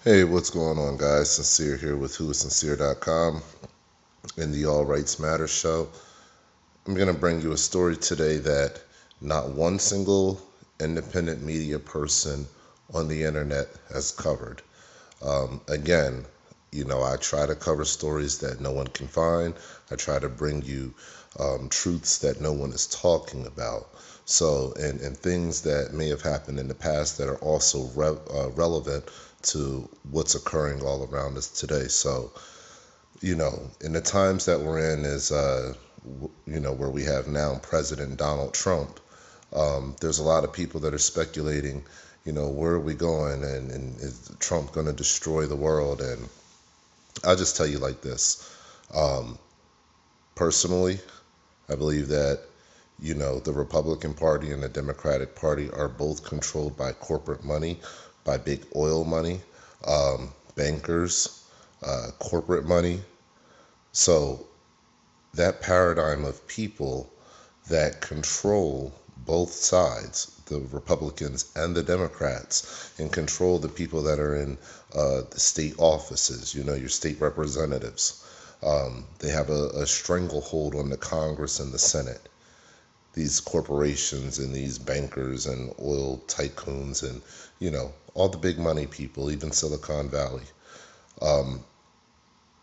Hey, what's going on, guys? Sincere here with whoissincere.com in the All Rights Matter show. I'm going to bring you a story today that not one single independent media person on the internet has covered. Again, I try to cover stories that no one can find. I try to bring you truths that no one is talking about. So, and things that may have happened in the past that are also relevant to what's occurring all around us today. So, in the times that we're in is, where we have now President Donald Trump. There's a lot of people that are speculating, where are we going, and is Trump going to destroy the world? And I'll just tell you like this. Um, Personally, I believe that, the Republican Party and the Democratic Party are both controlled by corporate money, by big oil money, bankers, corporate money. So that paradigm of people that control both sides, the Republicans and the Democrats, and control the people that are in the state offices, your state representatives. They have a stranglehold on the Congress and the Senate. These corporations and these bankers and oil tycoons and, all the big money people, even Silicon Valley. Um,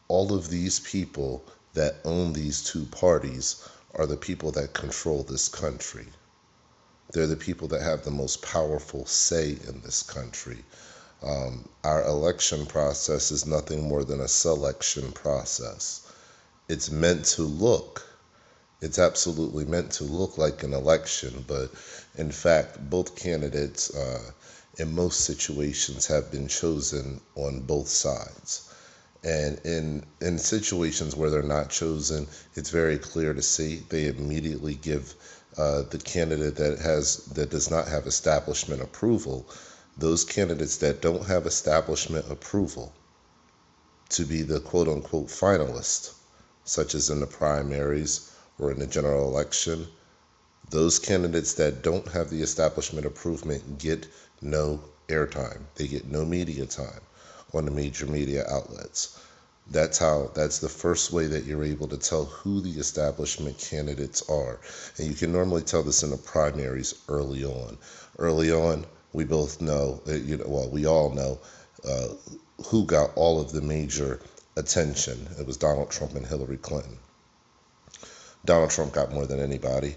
all of these people that own these two parties are the people that control this country. They're the people that have the most powerful say in this country. Our election process is nothing more than a selection process. It's meant to look, it's absolutely meant to look like an election, but in fact, both candidates, in most situations, have been chosen on both sides. And in situations where they're not chosen, it's very clear to see they immediately give the candidate that does not have establishment approval, those candidates that don't have establishment approval, to be the quote unquote finalist, such as in the primaries or in the general election. Those candidates that don't have the establishment approval get no airtime. They get no media time on the major media outlets. That's the first way that you're able to tell who the establishment candidates are. And you can normally tell this in the primaries early on. Early on, we both know, we all know uh, who got all of the major attention. It was Donald Trump and Hillary Clinton. Donald Trump got more than anybody.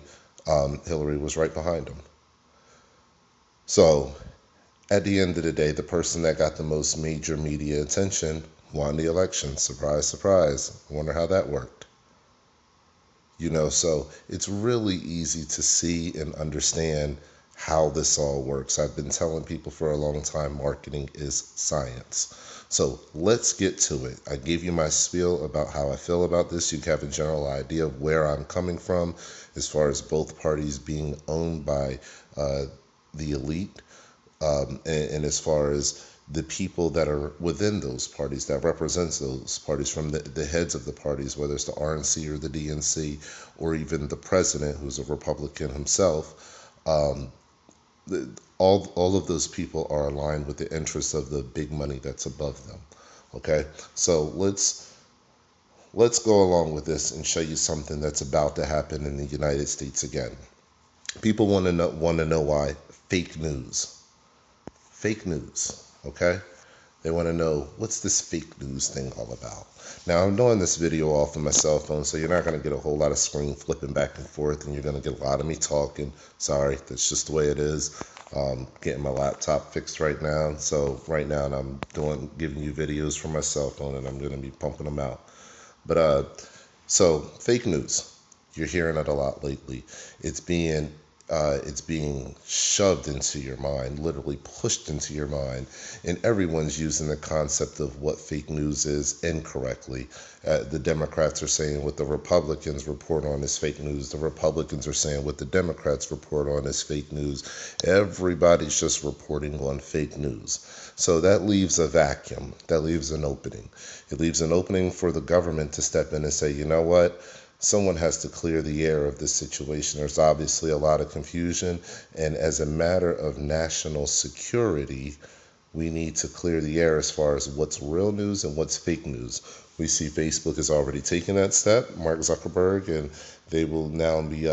Hillary was right behind him. So at the end of the day, the person that got the most major media attention won the election. Surprise, surprise. I wonder how that worked. So it's really easy to see and understand how this all works. I've been telling people for a long time marketing is science. So let's get to it. I gave you my spiel about how I feel about this. You have a general idea of where I'm coming from as far as both parties being owned by the elite, and as far as the people that are within those parties that represents those parties, from the heads of the parties, whether it's the RNC or the DNC, or even the president who's a Republican himself. All of those people are aligned with the interests of the big money that's above them. Okay, so let's go along with this and show you something that's about to happen in the United States again. People want to know why fake news. Fake news, okay? They want to know, what's this fake news thing all about? Now, I'm doing this video off of my cell phone, so you're not going to get a whole lot of screen flipping back and forth, and you're going to get a lot of me talking. Sorry, that's just the way it is. Getting my laptop fixed right now. So right now I'm giving you videos from my cell phone, and I'm going to be pumping them out. But so fake news. You're hearing it a lot lately. It's being shoved into your mind, literally pushed into your mind, and everyone's using the concept of what fake news is incorrectly. The Democrats are saying what the Republicans report on is fake news. The Republicans are saying what the Democrats report on is fake news. Everybody's just reporting on fake news. So that leaves a vacuum. That leaves an opening. It leaves an opening for the government to step in and say, you know what? Someone has to clear the air of this situation. There's obviously a lot of confusion, and as a matter of national security, we need to clear the air as far as what's real news and what's fake news. We see Facebook has already taken that step, Mark Zuckerberg, and they will now be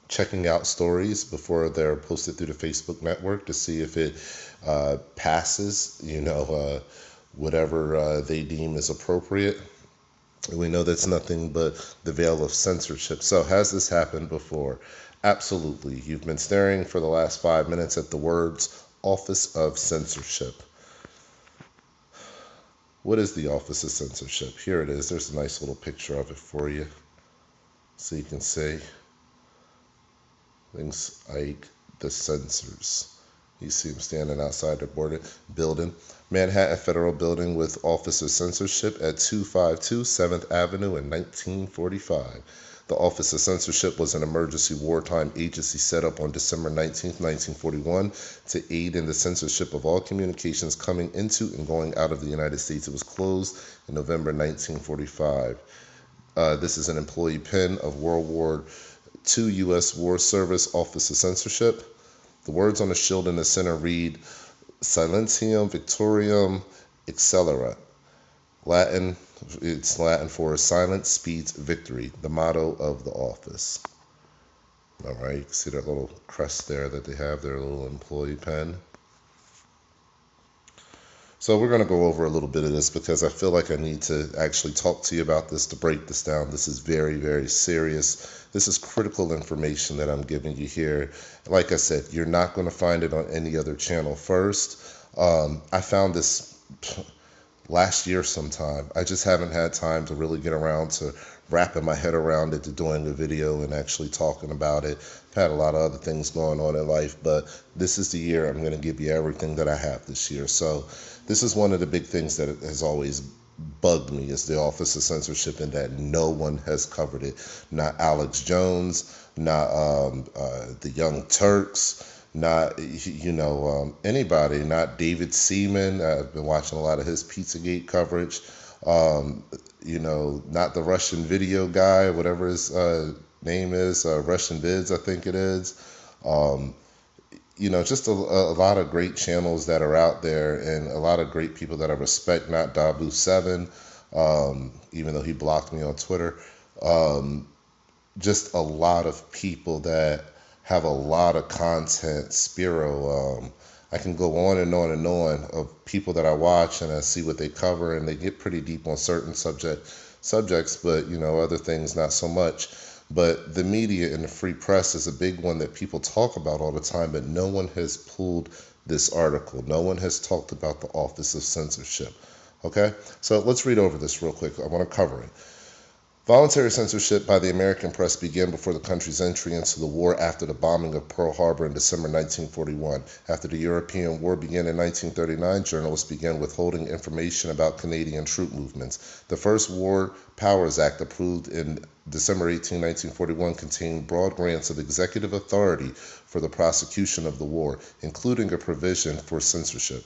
checking out stories before they're posted through the Facebook network to see if it passes, whatever they deem is appropriate. We know that's nothing but the veil of censorship. So, has this happened before? Absolutely. You've been staring for the last 5 minutes at the words Office of Censorship. What is the Office of Censorship? Here it is. There's a nice little picture of it for you so you can see things like the censors. You see him standing outside the building. Manhattan Federal Building with Office of Censorship at 252 7th Avenue in 1945. The Office of Censorship was an emergency wartime agency set up on December 19, 1941 to aid in the censorship of all communications coming into and going out of the United States. It was closed in November 1945. This is an employee pin of World War II U.S. War Service Office of Censorship. The words on the shield in the center read Silentium Victoriam Accelera. It's Latin for silence speeds victory, the motto of the office. All right, you can see that little crest there that they have, their little employee pen. So we're going to go over a little bit of this because I feel like I need to actually talk to you about this, to break this down. This is very, very serious. This is critical information that I'm giving you here. Like I said, you're not going to find it on any other channel first. I found this last year sometime. I just haven't had time to really get around to wrapping my head around it, to doing a video and actually talking about it. I've had a lot of other things going on in life, but this is the year I'm going to give you everything that I have this year. So this is one of the big things that has always bugged me, is the Office of Censorship, and that no one has covered it. Not Alex Jones, not the Young Turks, not anybody, not David Seaman. I've been watching a lot of his Pizzagate coverage. Not the Russian video guy, whatever his name is, Russian Vids, I think it is. Just a lot of great channels that are out there, and a lot of great people that I respect. Not Dabu7, even though he blocked me on Twitter. Just a lot of people that have a lot of content. Spiro, I can go on and on and on of people that I watch and I see what they cover, and they get pretty deep on certain subjects, but other things not so much. But the media and the free press is a big one that people talk about all the time, but no one has pulled this article. No one has talked about the Office of Censorship. Okay, so let's read over this real quick. I want to cover it. Voluntary censorship by the American press began before the country's entry into the war after the bombing of Pearl Harbor in December 1941. After the European War began in 1939, journalists began withholding information about Canadian troop movements. The first War Powers Act, approved in December 18, 1941, contained broad grants of executive authority for the prosecution of the war, including a provision for censorship.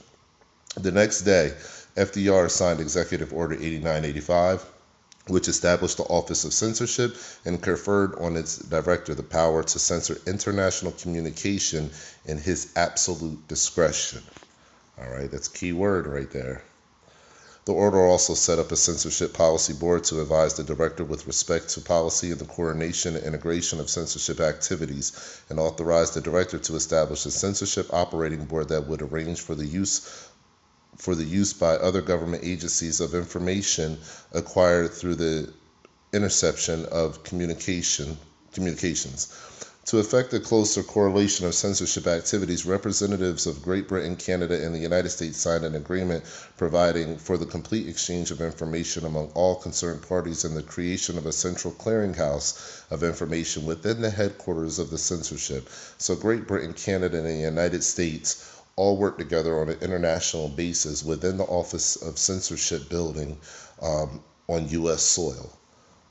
The next day, FDR signed Executive Order 8985, which established the Office of Censorship and conferred on its director the power to censor international communication in his absolute discretion. All right, that's a key word right there. The order also set up a censorship policy board to advise the director with respect to policy and the coordination and integration of censorship activities, and authorized the director to establish a censorship operating board that would arrange for the use by other government agencies of information acquired through the interception of communications. To effect a closer correlation of censorship activities, representatives of Great Britain, Canada, and the United States signed an agreement providing for the complete exchange of information among all concerned parties and the creation of a central clearinghouse of information within the headquarters of the censorship. So Great Britain, Canada, and the United States all work together on an international basis within the Office of Censorship building on U.S. soil.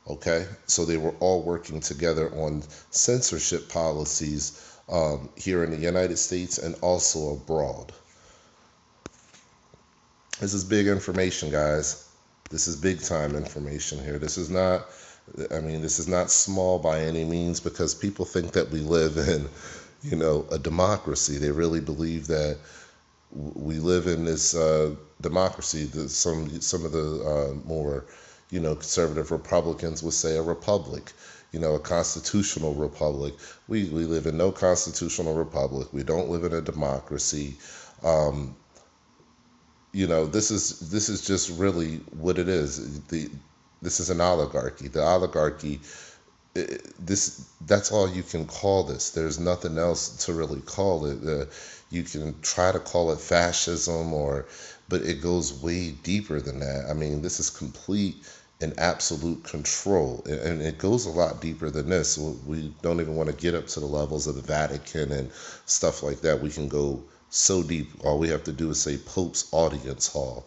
Okay, so they were all working together on censorship policies here in the United States and also abroad. This is big information, guys. This is big time information here. This is not small by any means, because people think that we live in, a democracy. They really believe that We live in this democracy. Some of the more, conservative Republicans would say a republic, a constitutional republic. We live in no constitutional republic. We don't live in a democracy. Um, this is just really what it is. This is an oligarchy. The oligarchy, that's all you can call this. There's nothing else to really call it. You can try to call it fascism, but it goes way deeper than that. I mean, this is complete and absolute control, and it goes a lot deeper than this. We don't even want to get up to the levels of the Vatican and stuff like that. We can go so deep. All we have to do is say Pope's audience hall,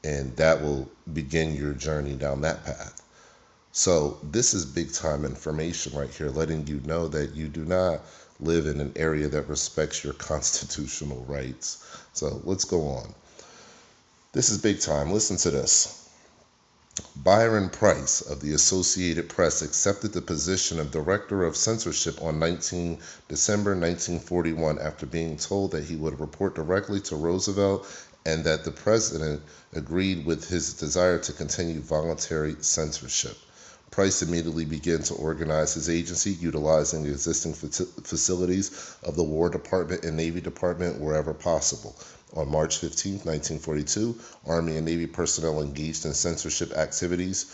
and that will begin your journey down that path. So this is big time information right here, letting you know that you do not live in an area that respects your constitutional rights. So let's go on. This is big time. Listen to this. Byron Price of the Associated Press accepted the position of Director of Censorship on December 1941 after being told that he would report directly to Roosevelt and that the president agreed with his desire to continue voluntary censorship. Price immediately began to organize his agency, utilizing the existing facilities of the War Department and Navy Department wherever possible. On March 15, 1942, Army and Navy personnel engaged in censorship activities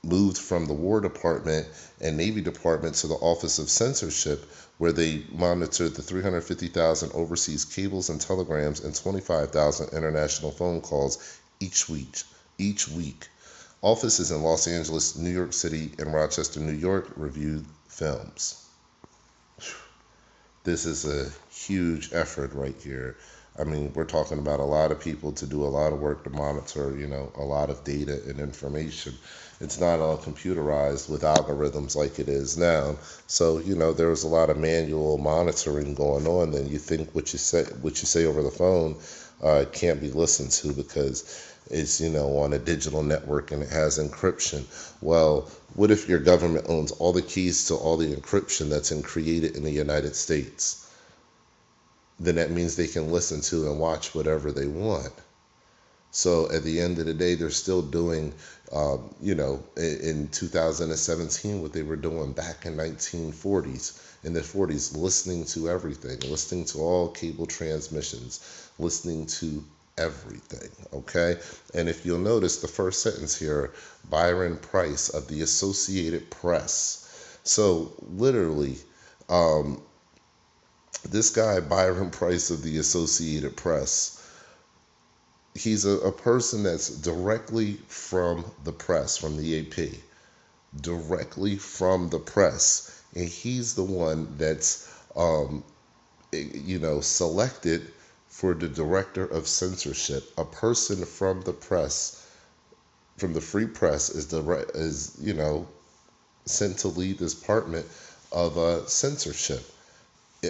moved from the War Department and Navy Department to the Office of Censorship, where they monitored the 350,000 overseas cables and telegrams and 25,000 international phone calls each week. Offices in Los Angeles, New York City, and Rochester, New York reviewed films. This is a huge effort right here. I mean, we're talking about a lot of people to do a lot of work to monitor, a lot of data and information. It's not all computerized with algorithms like it is now. So, there was a lot of manual monitoring going on. Then you think what you say over the phone can't be listened to because it's on a digital network and it has encryption. Well, what if your government owns all the keys to all the encryption that's created in the United States? Then that means they can listen to and watch whatever they want. So at the end of the day, they're still doing, in 2017, what they were doing back in 1940s, in the 40s, listening to everything, listening to all cable transmissions, listening to everything. Okay. And if you'll notice the first sentence here, Byron Price of the Associated Press. So literally, this guy, Byron Price of the Associated Press, he's a person that's directly from the press, from the AP, directly from the press. And he's the one that's, selected for the director of censorship. A person from the press, from the free press, is sent to lead this department of censorship.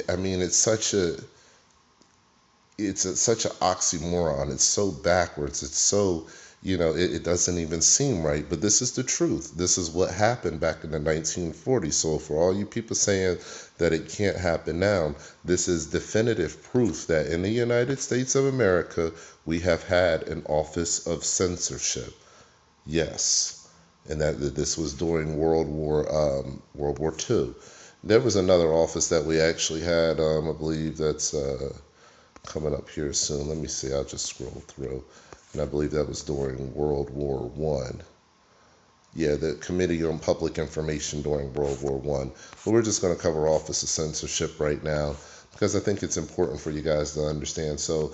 I mean, it's such an oxymoron. It's so backwards. It's so, it doesn't even seem right. But this is the truth. This is what happened back in the 1940s. So for all you people saying that it can't happen now, this is definitive proof that in the United States of America, we have had an office of censorship. Yes. And that this was during World War II. There was another office that we actually had, I believe that's coming up here soon. Let me see, I'll just scroll through. And I believe that was during World War One. Yeah, the Committee on Public Information during World War One. But we're just going to cover Office of Censorship right now because I think it's important for you guys to understand. So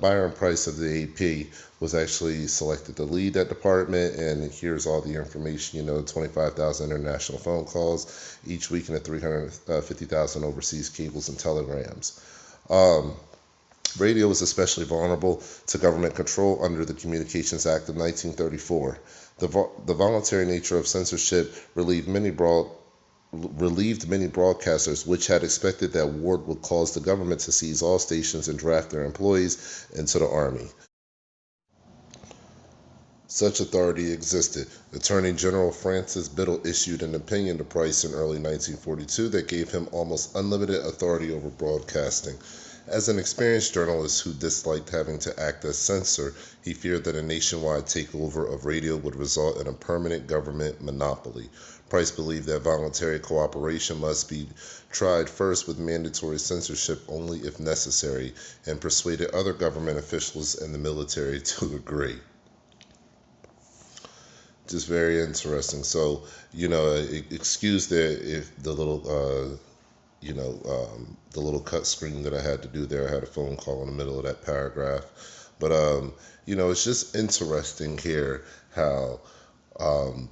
Byron Price of the AP was actually selected to lead that department, and here's all the information, 25,000 international phone calls each week and the 350,000 overseas cables and telegrams. Radio was especially vulnerable to government control under the Communications Act of 1934. The voluntary nature of censorship relieved many broadcasters, which had expected that war would cause the government to seize all stations and draft their employees into the army. Such authority existed. Attorney General Francis Biddle issued an opinion to Price in early 1942 that gave him almost unlimited authority over broadcasting. As an experienced journalist who disliked having to act as censor, he feared that a nationwide takeover of radio would result in a permanent government monopoly. Price believed that voluntary cooperation must be tried first with mandatory censorship only if necessary, and persuaded other government officials and the military to agree. Just very interesting. So, excuse if the little the little cut screen that I had to do there. I had a phone call in the middle of that paragraph. But, it's just interesting here how um,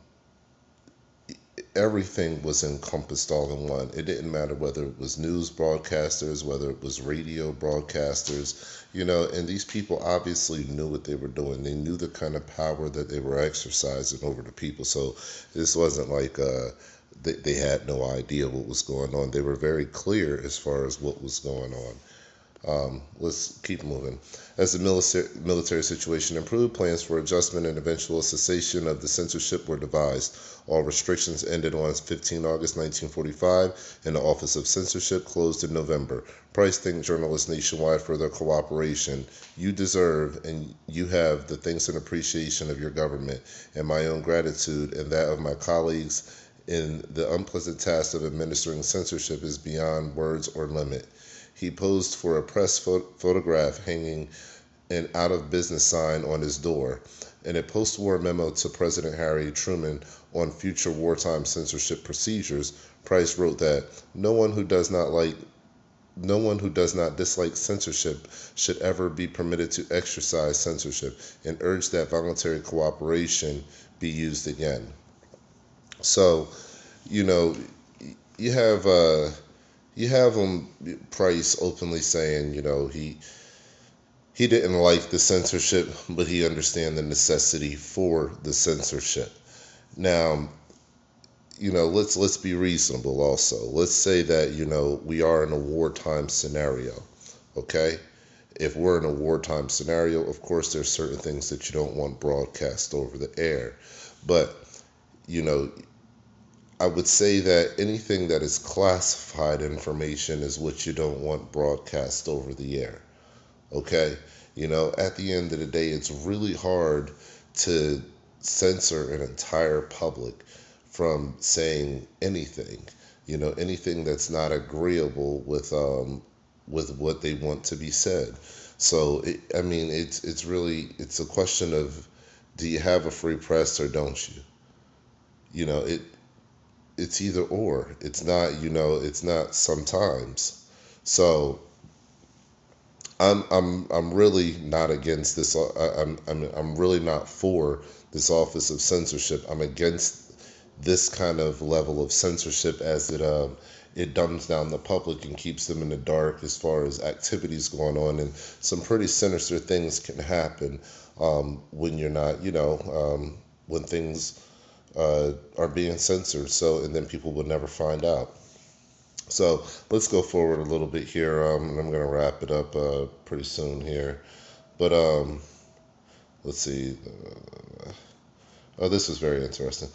everything was encompassed all in one. It didn't matter whether it was news broadcasters, whether it was radio broadcasters, and these people obviously knew what they were doing. They knew the kind of power that they were exercising over the people. So this wasn't like they had no idea what was going on. They were very clear as far as what was going on. Let's keep moving. As the military situation improved, plans for adjustment and eventual cessation of the censorship were devised. All restrictions ended on 15 August 1945, and the Office of Censorship closed in November. Price thanked journalists nationwide for their cooperation. You deserve and you have the thanks and appreciation of your government, and my own gratitude and that of my colleagues in the unpleasant task of administering censorship is beyond words or limit. He posed for a press photograph hanging an out of business sign on his door. In a post war memo to President Harry Truman on future wartime censorship procedures, Price wrote that no one who does not dislike censorship should ever be permitted to exercise censorship, and urged that voluntary cooperation be used again. So, you know, you have Price openly saying, he didn't like the censorship, but he understand the necessity for the censorship. Now, let's be reasonable also. Let's say that, we are in a wartime scenario, okay? If we're in a wartime scenario, of course there's certain things that you don't want broadcast over the air. But, you know, I would say that anything that is classified information is what you don't want broadcast over the air. Okay? At the end of the day, it's really hard to censor an entire public from saying anything, anything that's not agreeable with what they want to be said. So, it's really, it's a question of, do you have a free press or don't you? It's either or. It's not, it's not sometimes. So I'm really not against this. I'm really not for this Office of Censorship. I'm against this kind of level of censorship, as it dumbs down the public and keeps them in the dark as far as activities going on, and some pretty sinister things can happen when you're not, when things are being censored. So, and then people would never find out. So let's go forward a little bit here, and I'm going to wrap it up pretty soon here. But let's see. Oh, this is very interesting.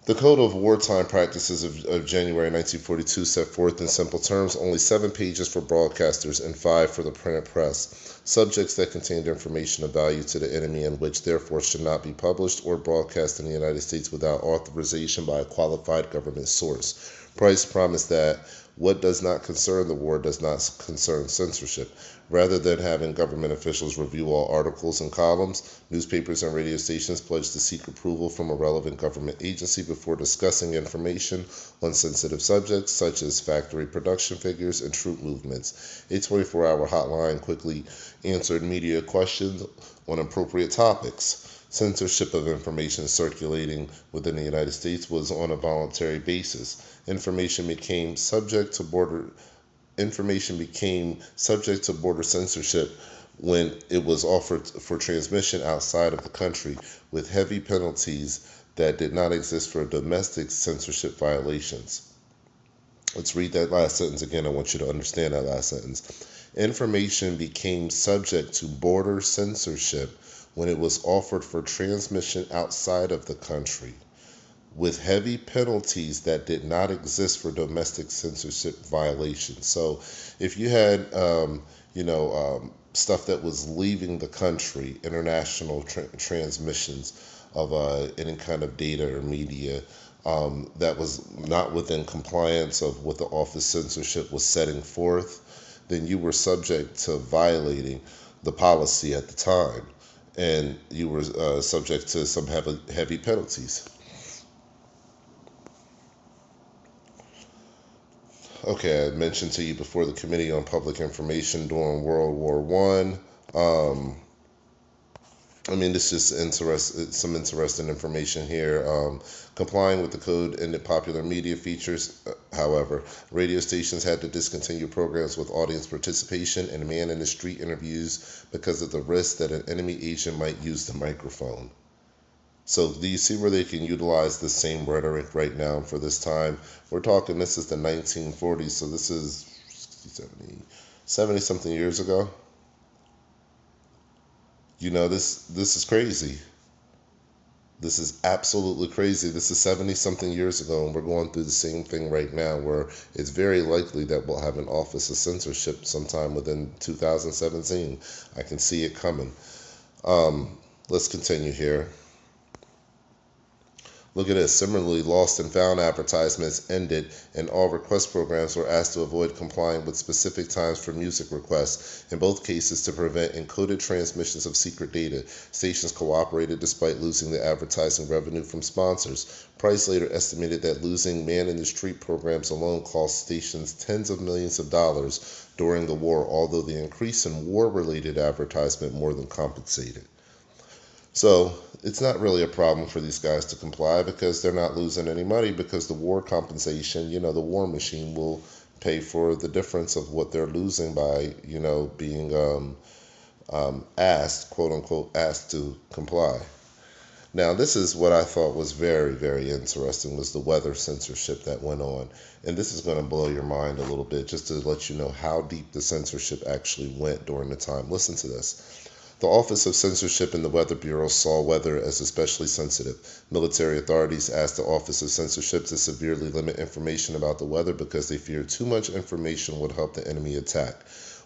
The Code of Wartime Practices of January 1942 set forth in simple terms only 7 pages for broadcasters and 5 for the printed press. Subjects that contained information of value to the enemy and which therefore should not be published or broadcast in the United States without authorization by a qualified government source. Price promised that what does not concern the war does not concern censorship. Rather than having government officials review all articles and columns, newspapers and radio stations pledged to seek approval from a relevant government agency before discussing information on sensitive subjects such as factory production figures and troop movements. A 24-hour hotline quickly answered media questions on appropriate topics. Censorship of information circulating within the United States was on a voluntary basis. Information became subject to border censorship when it was offered for transmission outside of the country, with heavy penalties that did not exist for domestic censorship violations. Let's read that last sentence again. I want you to understand that last sentence. Information became subject to border censorship when it was offered for transmission outside of the country, with heavy penalties that did not exist for domestic censorship violations. So if you had, stuff that was leaving the country, international transmissions of any kind of data or media that was not within compliance of what the Office Censorship was setting forth, then you were subject to violating the policy at the time, and you were subject to some heavy penalties. Okay, I mentioned to you before the Committee on Public Information during World War One. This is some interesting information here. Complying with the code ended popular media features. However, radio stations had to discontinue programs with audience participation and man in the street interviews because of the risk that an enemy agent might use the microphone. So do you see where they can utilize the same rhetoric right now for this time? We're talking, this is the 1940s, so this is 70 something years ago. This is crazy. This is absolutely crazy. This is 70 something years ago, and we're going through the same thing right now, where it's very likely that we'll have an Office of Censorship sometime within 2017. I can see it coming. Let's continue here. Look at this. Similarly, lost and found advertisements ended, and all request programs were asked to avoid complying with specific times for music requests. In both cases, to prevent encoded transmissions of secret data, stations cooperated despite losing the advertising revenue from sponsors. Price later estimated that losing man-in-the-street programs alone cost stations tens of millions of dollars during the war, although the increase in war-related advertisement more than compensated. So it's not really a problem for these guys to comply because they're not losing any money, because the war compensation, the war machine will pay for the difference of what they're losing by, being asked, quote unquote, asked to comply. Now, this is what I thought was very, very interesting, was the weather censorship that went on. And this is going to blow your mind a little bit, just to let you know how deep the censorship actually went during the time. Listen to this. The Office of Censorship and the Weather Bureau saw weather as especially sensitive. Military authorities asked the Office of Censorship to severely limit information about the weather because they feared too much information would help the enemy attack.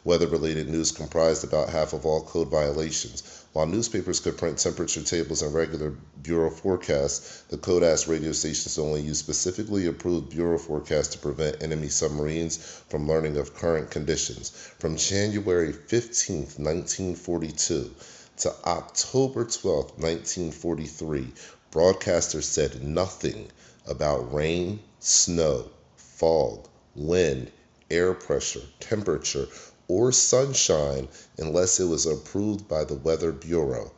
Weather-related news comprised about half of all code violations. While newspapers could print temperature tables and regular Bureau forecasts, the code asked radio stations to only use specifically approved Bureau forecasts to prevent enemy submarines from learning of current conditions. From January 15, 1942 to October 12, 1943, broadcasters said nothing about rain, snow, fog, wind, air pressure, temperature, or sunshine unless it was approved by the Weather Bureau.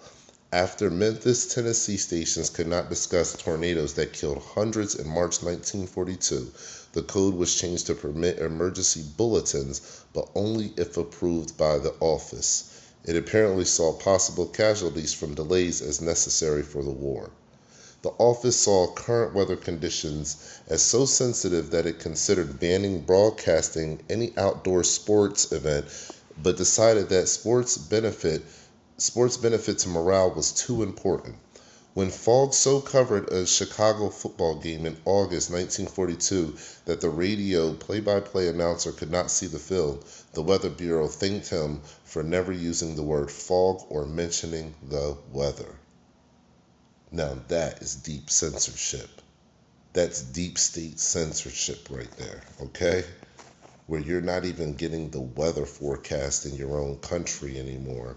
After Memphis, Tennessee stations could not discuss tornadoes that killed hundreds in March 1942, the code was changed to permit emergency bulletins, but only if approved by the office. It apparently saw possible casualties from delays as necessary for the war. The office saw current weather conditions as so sensitive that it considered banning broadcasting any outdoor sports event, but decided that sports benefit to morale was too important. When fog so covered a Chicago football game in August 1942 that the radio play-by-play announcer could not see the field, the Weather Bureau thanked him for never using the word fog or mentioning the weather. Now that is deep censorship. That's deep state censorship right there, okay? Where you're not even getting the weather forecast in your own country anymore.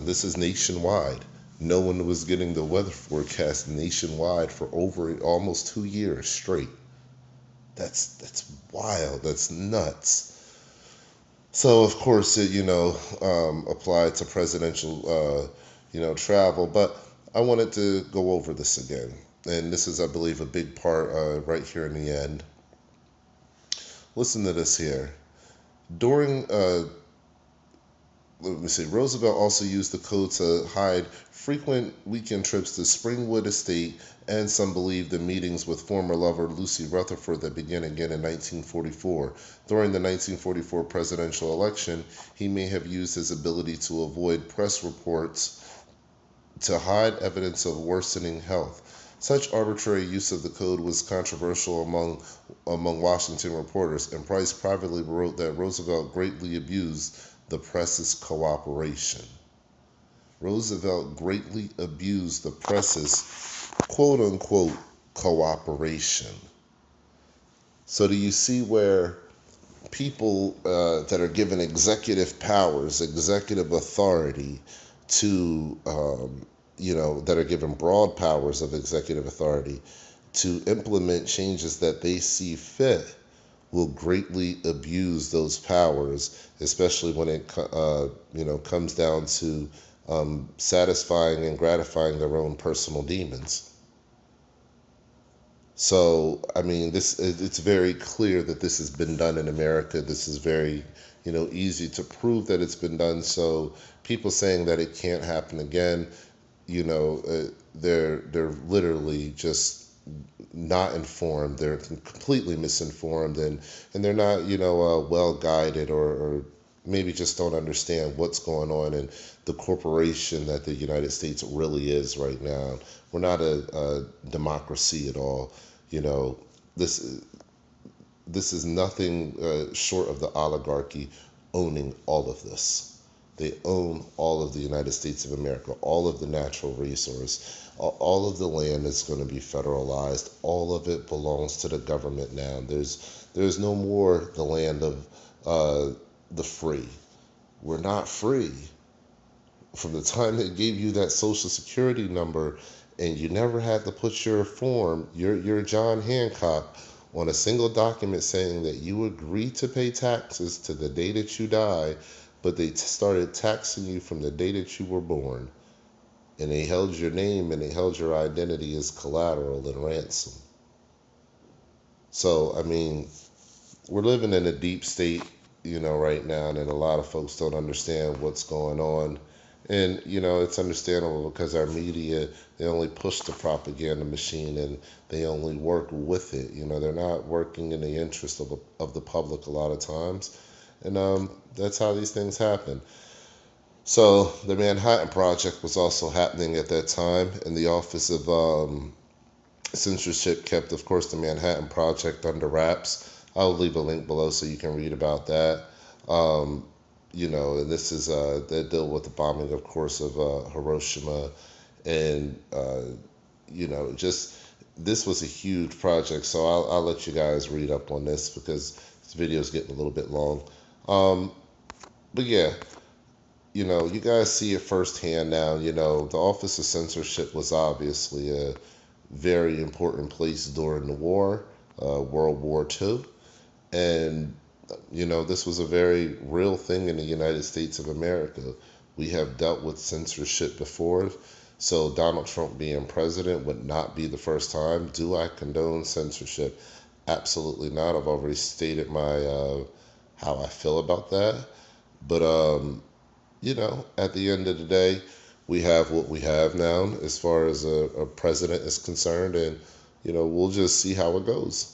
This is nationwide. No one was getting the weather forecast nationwide for over almost 2 years straight. That's wild. That's nuts. So of course it applied to presidential travel, but I wanted to go over this again, and this is, I believe, a big part right here in the end. Listen to this here. During Roosevelt also used the code to hide frequent weekend trips to Springwood Estate, and some believe the meetings with former lover Lucy Rutherford that began again in 1944. During the 1944 presidential election, he may have used his ability to avoid press reports to hide evidence of worsening health. Such arbitrary use of the code was controversial among Washington reporters, and Price privately wrote that Roosevelt greatly abused the press's cooperation. Roosevelt greatly abused the press's quote unquote cooperation. So, do you see where people that are given executive powers, executive authority to, that are given broad powers of executive authority to implement changes that they see fit, will greatly abuse those powers, especially when it comes down to satisfying and gratifying their own personal demons. So, I mean, it's very clear that this has been done in America. This is very, easy to prove that it's been done. So, people saying that it can't happen again, they're literally just not informed. They're completely misinformed, and they're not, well guided, or maybe just don't understand what's going on in the corporation that the United States really is right now. We're not a democracy at all. You know, this this is nothing short of the oligarchy owning all of this. They own all of the United States of America, all of the natural resource, all of the land is going to be federalized. All of it belongs to the government now. There's no more the land of the free. We're not free. From the time they gave you that social security number, and you never had to put your form, your John Hancock, on a single document saying that you agree to pay taxes to the day that you die, but they started taxing you from the day that you were born. And they held your name and they held your identity as collateral and ransom. So, I mean, we're living in a deep state, right now, and a lot of folks don't understand what's going on. And, it's understandable because our media, they only push the propaganda machine and they only work with it. They're not working in the interest of the public a lot of times. And that's how these things happen. So the Manhattan Project was also happening at that time, and the Office of Censorship kept, of course, the Manhattan Project under wraps. I'll leave a link below so you can read about that. Um, and this is they deal with the bombing, of course, of Hiroshima, and just this was a huge project. So I'll let you guys read up on this because this video is getting a little bit long. But yeah, you guys see it firsthand now. The Office of Censorship was obviously a very important place during the war, World War II. And, this was a very real thing in the United States of America. We have dealt with censorship before. So Donald Trump being president would not be the first time. Do I condone censorship? Absolutely not. I've already stated my how I feel about that. But at the end of the day, we have what we have now as far as a president is concerned, and we'll just see how it goes.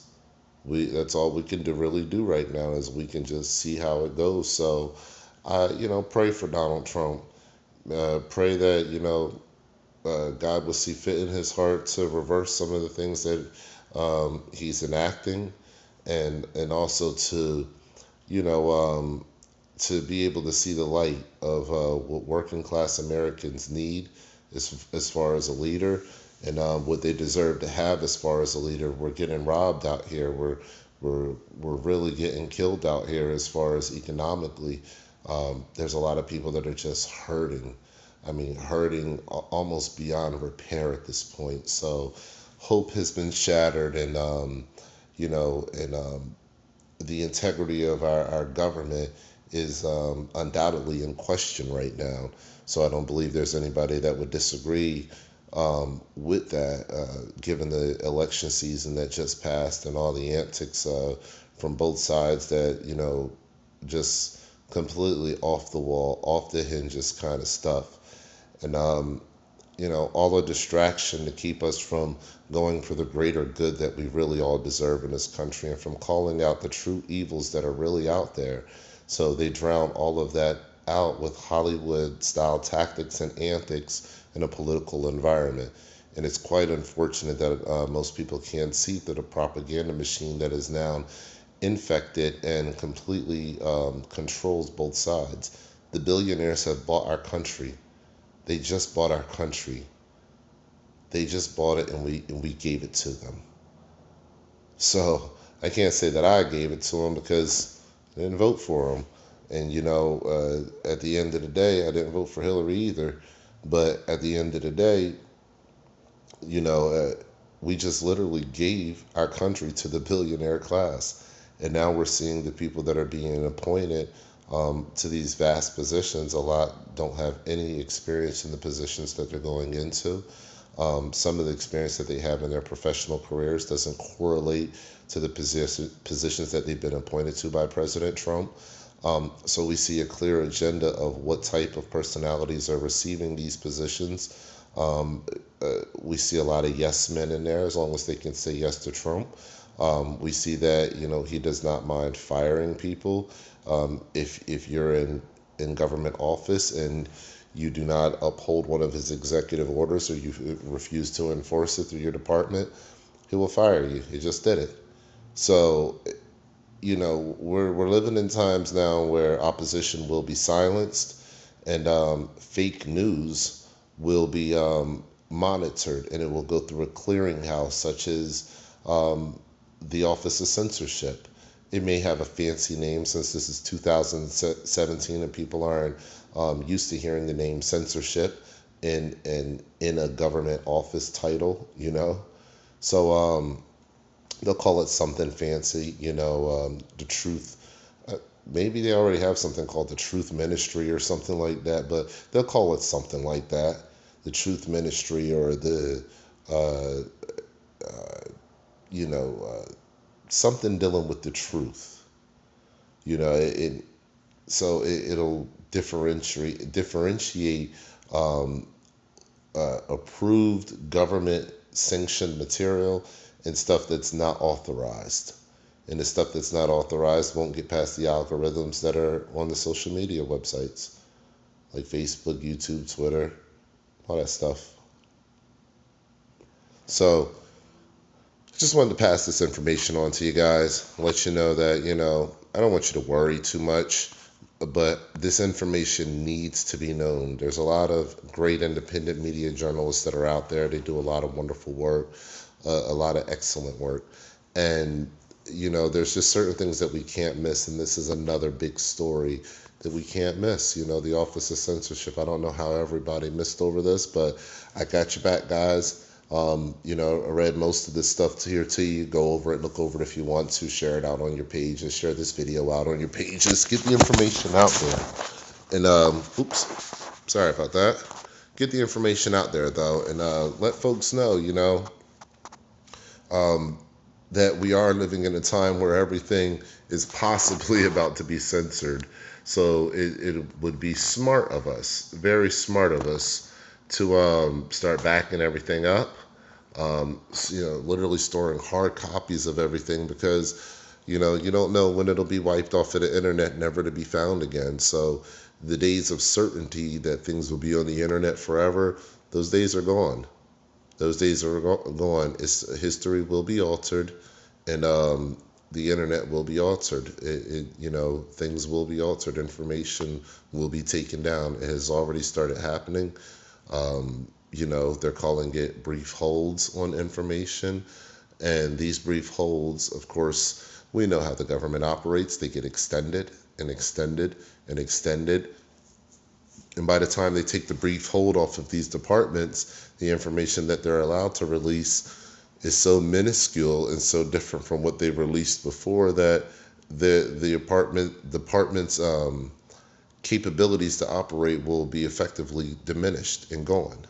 That's all we can really do right now is we can just see how it goes. So, pray for Donald Trump. Pray that God will see fit in His heart to reverse some of the things that he's enacting, and also to you know to be able to see the light of what working class Americans need as far as a leader, and what they deserve to have as far as a leader. We're getting robbed out here. We're really getting killed out here as far as economically. There's a lot of people that are just hurting. I mean, hurting almost beyond repair at this point. So hope has been shattered, and the integrity of our government is undoubtedly in question right now. So I don't believe there's anybody that would disagree with that, given the election season that just passed and all the antics from both sides that, just completely off the wall, off the hinges kind of stuff. And, all the distraction to keep us from going for the greater good that we really all deserve in this country, and from calling out the true evils that are really out there. So they drown all of that out with Hollywood style tactics and antics in a political environment. And it's quite unfortunate that most people can't see through the propaganda machine that is now infected and completely controls both sides. The billionaires have bought our country. They just bought our country. They just bought it, and we gave it to them. So I can't say that I gave it to them because I didn't vote for them. And at the end of the day, I didn't vote for Hillary either. But at the end of the day, you know, uh, we just literally gave our country to the billionaire class. And now we're seeing the people that are being appointed to these vast positions. A lot don't have any experience in the positions that they're going into. Some of the experience that they have in their professional careers doesn't correlate to the positions that they've been appointed to by President Trump. So we see a clear agenda of what type of personalities are receiving these positions. Um, we see a lot of yes men in there as long as they can say yes to Trump. We see that he does not mind firing people if you're in government office and you do not uphold one of his executive orders or you refuse to enforce it through your department, he will fire you. He just did it. So we're living in times now where opposition will be silenced and fake news will be monitored, and it will go through a clearinghouse such as the Office of Censorship. It may have a fancy name since this is 2017 and people aren't used to hearing the name censorship in a government office title. So they'll call it something fancy, the truth. Maybe they already have something called the Truth Ministry or something like that, but they'll call it something like that, the Truth Ministry or the, uh, uh, you know, something dealing with the truth. You know, it'll differentiate um, approved government sanctioned material and stuff that's not authorized. And the stuff that's not authorized won't get past the algorithms that are on the social media websites like Facebook, YouTube, Twitter, all that stuff. So just wanted to pass this information on to you guys, let you know that, I don't want you to worry too much, but this information needs to be known. There's a lot of great independent media journalists that are out there. They do a lot of wonderful work, a lot of excellent work. And, there's just certain things that we can't miss. And this is another big story that we can't miss. The Office of Censorship. I don't know how everybody missed over this, but I got your back, guys. I read most of this stuff here to you. Go over it, look over it if you want to, share it out on your pages, share this video out on your pages, get the information out there. And, oops, sorry about that. Get the information out there, though, and let folks know, um, that we are living in a time where everything is possibly about to be censored. So it would be smart of us, very smart of us, to start backing everything up. Literally storing hard copies of everything because, you don't know when it'll be wiped off of the internet, never to be found again. So the days of certainty that things will be on the internet forever, those days are gone. Those days are gone. History will be altered, and the internet will be altered. Things will be altered. Information will be taken down. It has already started happening. They're calling it brief holds on information. And these brief holds, of course, we know how the government operates. They get extended and extended and extended. And by the time they take the brief hold off of these departments, the information that they're allowed to release is so minuscule and so different from what they released before that the department's capabilities to operate will be effectively diminished and gone.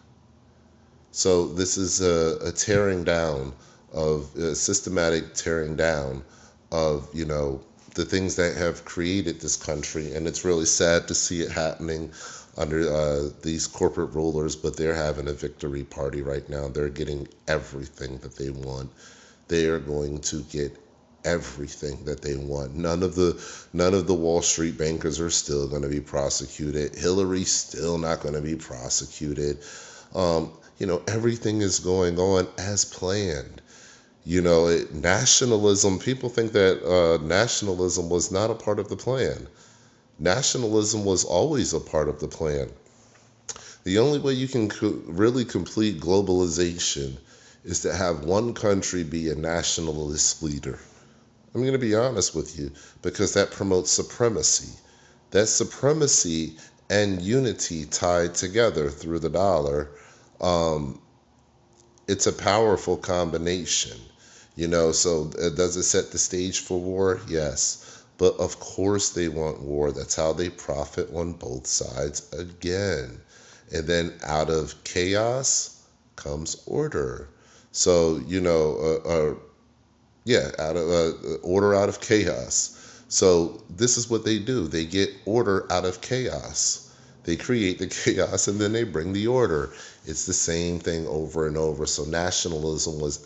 So this is a tearing down of a systematic tearing down of the things that have created this country, and it's really sad to see it happening under these corporate rulers. But they're having a victory party right now. They're getting everything that they want. They are going to get everything that they want. None of the Wall Street bankers are still going to be prosecuted. Hillary's still not going to be prosecuted. Everything is going on as planned. Nationalism, people think that nationalism was not a part of the plan. Nationalism was always a part of the plan. The only way you can really complete globalization is to have one country be a nationalist leader. I'm going to be honest with you, because that promotes supremacy. That supremacy and unity tied together through the dollar, um, it's a powerful combination. So does it set the stage for war? Yes. But of course they want war. That's how they profit on both sides again. And then out of chaos comes order. So, yeah, out of order out of chaos. So this is what they do. They get order out of chaos. They create the chaos and then they bring the order. It's the same thing over and over. So nationalism was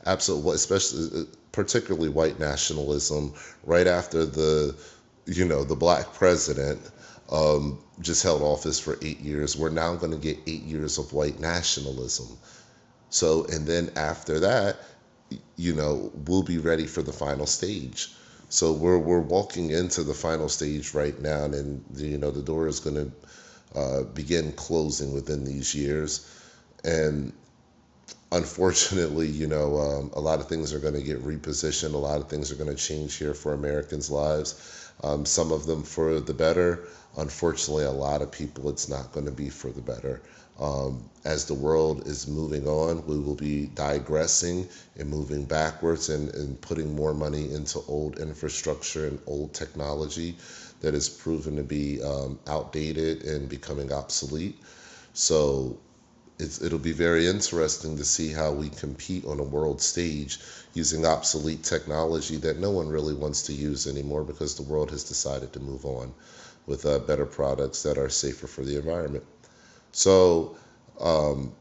absolutely, especially particularly white nationalism, right after the black president just held office for 8 years. We're now going to get 8 years of white nationalism. So, and then after that, we'll be ready for the final stage. So we're walking into the final stage right now, and the door is going to begin closing within these years. And unfortunately, a lot of things are going to get repositioned. A lot of things are going to change here for Americans' lives. Some of them for the better. Unfortunately, a lot of people, it's not going to be for the better. As the world is moving on, we will be digressing and moving backwards and putting more money into old infrastructure and old technology that is proven to be outdated and becoming obsolete. So it'll be very interesting to see how we compete on a world stage using obsolete technology that no one really wants to use anymore, because the world has decided to move on with better products that are safer for the environment. So um,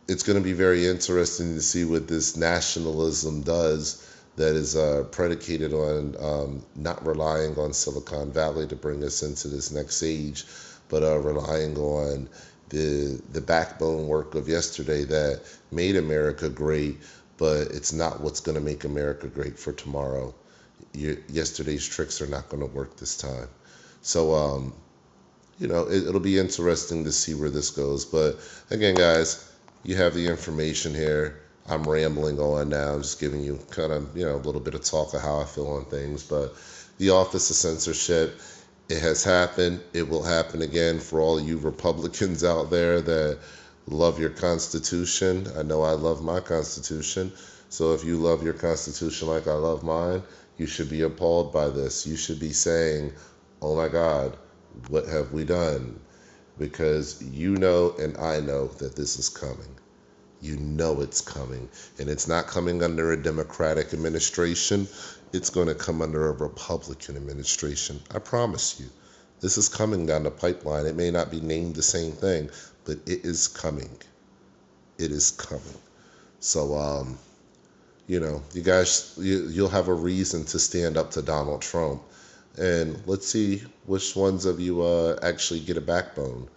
it's going to be very interesting to see what this nationalism does that is predicated on not relying on Silicon Valley to bring us into this next age, but relying on the backbone work of yesterday that made America great, but it's not what's going to make America great for tomorrow. Yesterday's tricks are not going to work this time. So, it'll be interesting to see where this goes. But again, guys, you have the information here. I'm rambling on now. I'm just giving you kind of, a little bit of talk of how I feel on things. But the Office of Censorship, it has happened. It will happen again for all you Republicans out there that love your Constitution. I know I love my Constitution. So if you love your Constitution like I love mine, you should be appalled by this. You should be saying, oh my God, what have we done? Because you know and I know that this is coming. You know it's coming. And it's not coming under a Democratic administration. It's going to come under a Republican administration. I promise you. This is coming down the pipeline. It may not be named the same thing, but it is coming. It is coming. So, you guys, you'll have a reason to stand up to Donald Trump. And let's see which ones of you actually get a backbone,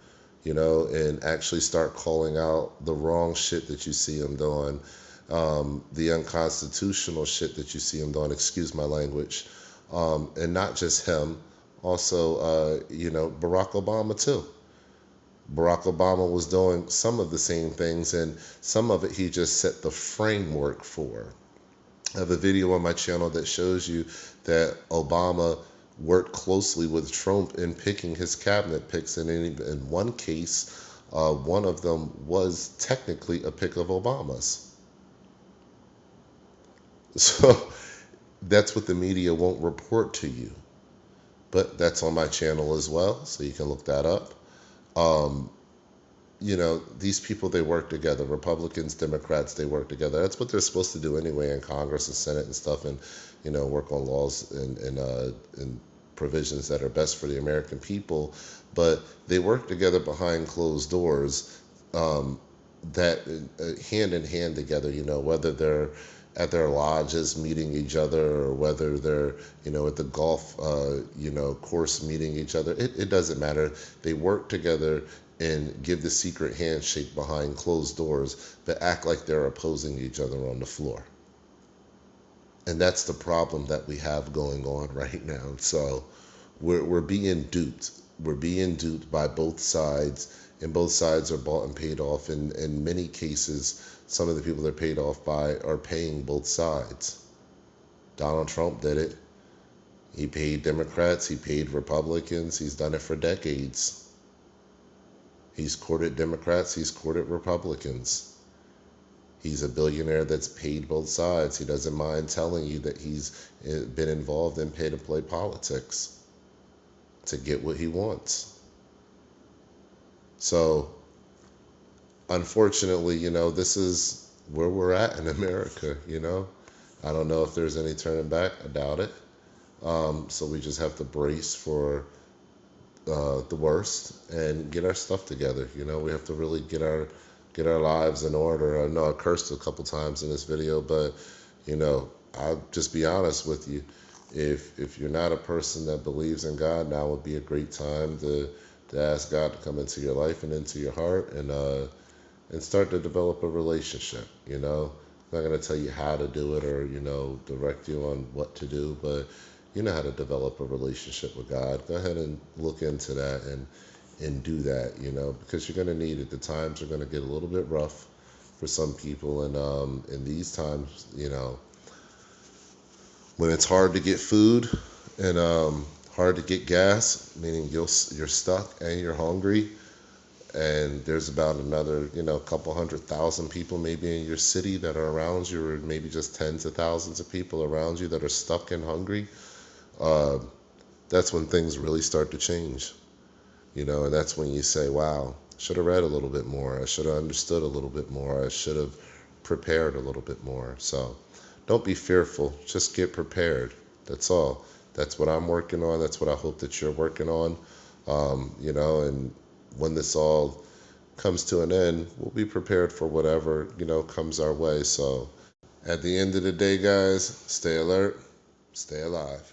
and actually start calling out the wrong shit that you see him doing, the unconstitutional shit that you see him doing, excuse my language, and not just him, also, Barack Obama too. Barack Obama was doing some of the same things, and some of it he just set the framework for. I have a video on my channel that shows you that Obama worked closely with Trump in picking his cabinet picks, and in one case, one of them was technically a pick of Obama's. So that's what the media won't report to you, but that's on my channel as well, so you can look that up. Um, these people, they work together. Republicans, Democrats, they work together. That's what they're supposed to do anyway in Congress and Senate and stuff, and work on laws and provisions that are best for the American people. But they work together behind closed doors, that hand in hand together. Whether they're at their lodges meeting each other, or whether they're at the golf course meeting each other. It doesn't matter. They work together and give the secret handshake behind closed doors, but act like they're opposing each other on the floor. And that's the problem that we have going on right now. So we're being duped. We're being duped by both sides, and both sides are bought and paid off. And in many cases, some of the people they're paid off by are paying both sides. Donald Trump did it. He paid Democrats, he paid Republicans, he's done it for decades. He's courted Democrats, he's courted Republicans. He's a billionaire that's paid both sides. He doesn't mind telling you that he's been involved in pay to play politics to get what he wants. So, unfortunately, this is where we're at in America. I don't know if there's any turning back. I doubt it. So we just have to brace for the worst and get our stuff together. We have to really get our lives in order. I know I cursed a couple times in this video, but I'll just be honest with you. If you're not a person that believes in God, now would be a great time to ask God to come into your life and into your heart and start to develop a relationship. I'm not going to tell you how to do it or direct you on what to do, but you know how to develop a relationship with God. Go ahead and look into that and do that, because you're going to need it. The times are going to get a little bit rough for some people, and in these times, when it's hard to get food and hard to get gas, meaning you're stuck and you're hungry, and there's about another couple 100,000 people maybe in your city that are around you, or maybe just tens of thousands of people around you that are stuck and hungry. uh, that's when things really start to change, and that's when you say, wow, should have read a little bit more, I should have understood a little bit more, I should have prepared a little bit more. So don't be fearful, just get prepared. That's all. That's what I'm working on. That's what I hope that you're working on. And when this all comes to an end, we'll be prepared for whatever comes our way. So at the end of the day, guys, stay alert, stay alive.